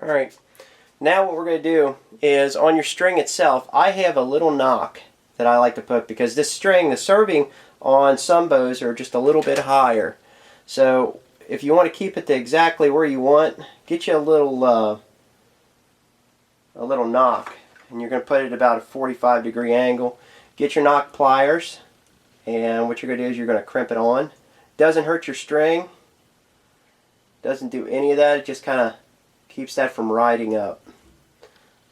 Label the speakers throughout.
Speaker 1: Alright, now what we're going to do is on your string itself, I have a little knock that I like to put because this string, the serving on some bows are just a little bit higher. So if you want to keep it to exactly where you want, get you a little knock, and you're going to put it at about a 45-degree angle. Get your knock pliers, and what you're going to do is you're going to crimp it on. Doesn't hurt your string, doesn't do any of that, it just kind of keeps that from riding up.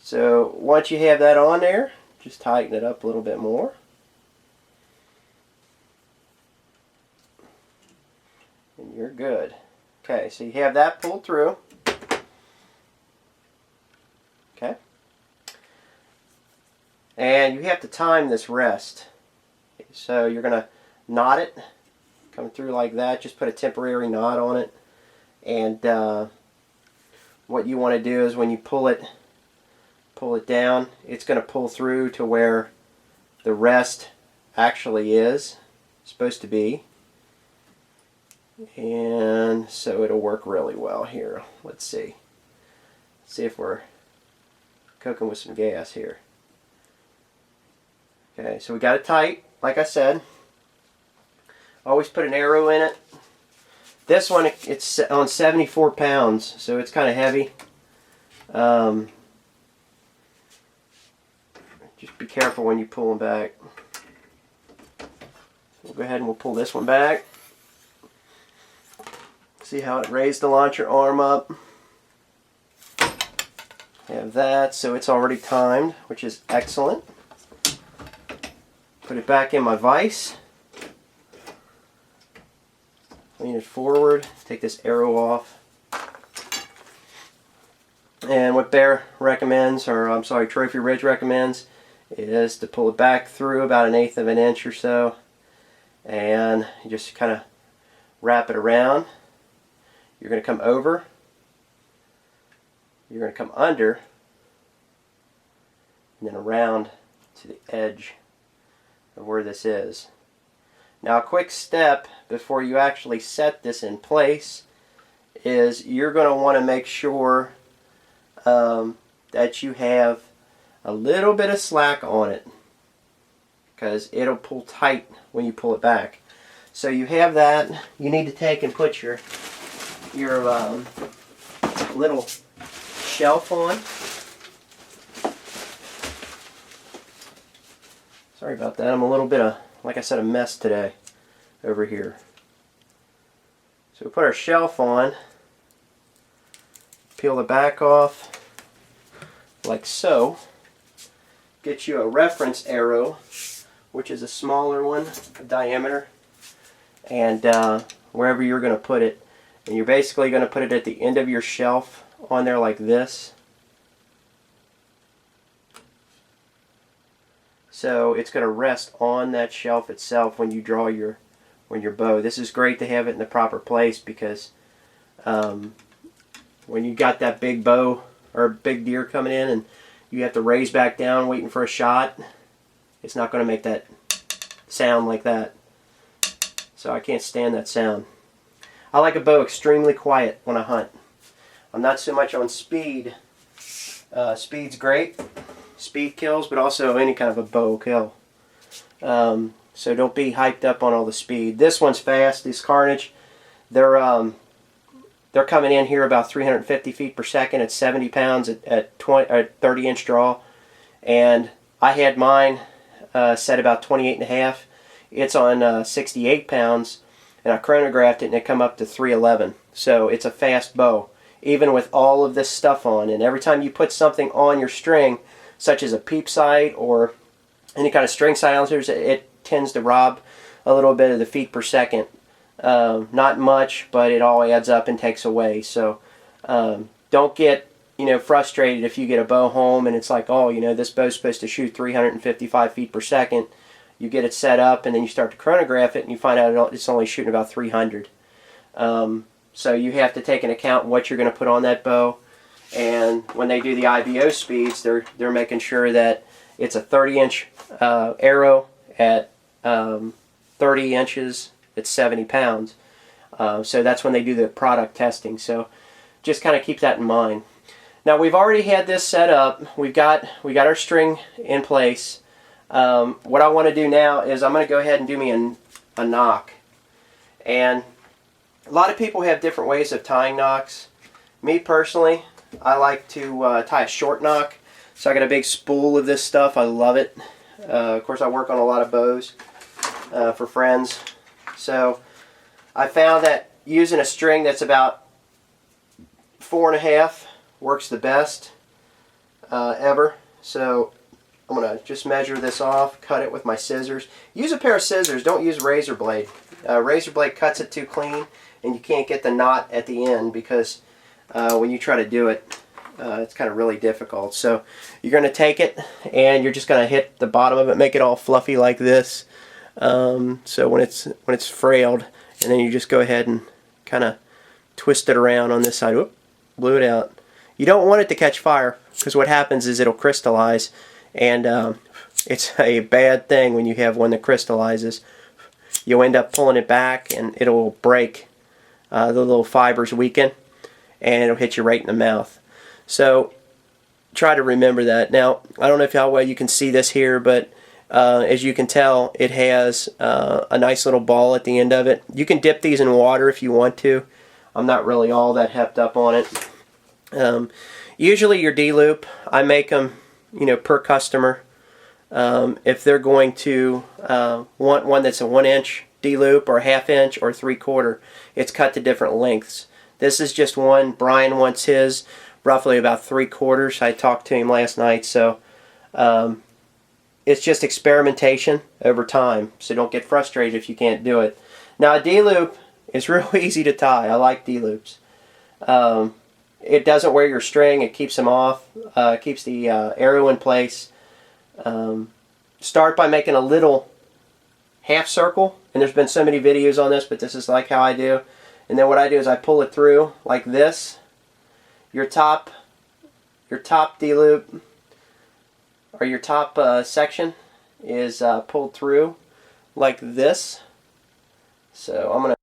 Speaker 1: So once you have that on there, just tighten it up a little bit more. And you're good. Okay, so you have that pulled through. Okay. And you have to time this rest. So you're going to knot it, come through like that, just put a temporary knot on it. And what you want to do is when you pull it down, it's going to pull through to where the rest actually is supposed to be. And so it'll work really well here. Let's see. Let's see if we're cooking with some gas here. Okay, so we got it tight, like I said. Always put an arrow in it. This one, it's on 74 pounds, so it's kind of heavy. Just be careful when you pull them back. We'll go ahead and we'll pull this one back. See how it raised the launcher arm up. Have that, so it's already timed, which is excellent. Put it back in my vise. Lean it forward, take this arrow off. And what Bear recommends, or I'm sorry, Trophy Ridge recommends, is to pull it back through about 1/8 of an inch or so. And you just kind of wrap it around. You're going to come over. You're going to come under. And then around to the edge of where this is. Now a quick step before you actually set this in place is you're going to want to make sure that you have a little bit of slack on it, because it'll pull tight when you pull it back. So you have that. You need to take and put your little shelf on. Sorry about that. I'm a little bit of, like I said, a mess today over here. So we put our shelf on, peel the back off like so. Get you a reference arrow, which is a smaller one, a diameter, and wherever you're going to put it. And you're basically going to put it at the end of your shelf on there like this. So it's going to rest on that shelf itself when you draw your bow. This is great to have it in the proper place, because when you got that big bow or big deer coming in and you have to raise back down waiting for a shot, it's not going to make that sound like that. So I can't stand that sound. I like a bow extremely quiet when I hunt. I'm not so much on speed. Speed's great. Speed kills, but also any kind of a bow kill. So don't be hyped up on all the speed. This one's fast. These Carnage, they're coming in here about 350 feet per second at 70 pounds at 30-inch draw, and I had mine set about 28.5. It's on 68 pounds, and I chronographed it, and it come up to 311. So it's a fast bow, even with all of this stuff on. And every time you put something on your string, such as a peep sight or any kind of string silencers, it tends to rob a little bit of the feet per second. Not much, but it all adds up and takes away. So don't get frustrated if you get a bow home and it's like, oh, this bow's supposed to shoot 355 feet per second. You get it set up and then you start to chronograph it and you find out it's only shooting about 300. So you have to take into account what you're going to put on that bow. And when they do the IBO speeds, they're making sure that it's a 30-inch arrow at 30 inches at 70 pounds. So that's when they do the product testing. So just kind of keep that in mind. Now we've already had this set up. We got our string in place. What I want to do now is I'm going to go ahead and do me a knock. And a lot of people have different ways of tying knocks. Me personally, I like to tie a short knock. So I got a big spool of this stuff. I love it. Of course, I work on a lot of bows for friends. So I found that using a string that's about 4.5 works the best ever. So I'm going to just measure this off, cut it with my scissors. Use a pair of scissors. Don't use razor blade. Razor blade cuts it too clean, and you can't get the knot at the end because when you try to do it, it's kind of really difficult. So you're going to take it and you're just going to hit the bottom of it, make it all fluffy like this. So when it's frailed, and then you just go ahead and kind of twist it around on this side. Whoop, blew it out. You don't want it to catch fire because what happens is it'll crystallize, and it's a bad thing when you have one that crystallizes. You'll end up pulling it back and it'll break. The little fibers weaken and it'll hit you right in the mouth. So try to remember that. Now, I don't know how well you can see this here, but as you can tell, it has a nice little ball at the end of it. You can dip these in water if you want to. I'm not really all that hepped up on it. Usually your D-loop, I make them, per customer. If they're going to want one that's a 1-inch D-loop or 1/2 inch or 3/4, it's cut to different lengths. This is just one. Brian wants his roughly about 3/4. I talked to him last night, so it's just experimentation over time. So don't get frustrated if you can't do it. Now a D-loop is real easy to tie. I like D-loops. It doesn't wear your string. It keeps them off. Keeps the arrow in place. Start by making a little half circle, and there's been so many videos on this, but this is like how I do. And then what I do is I pull it through like this. Your top D-loop or your top section is pulled through like this. So I'm gonna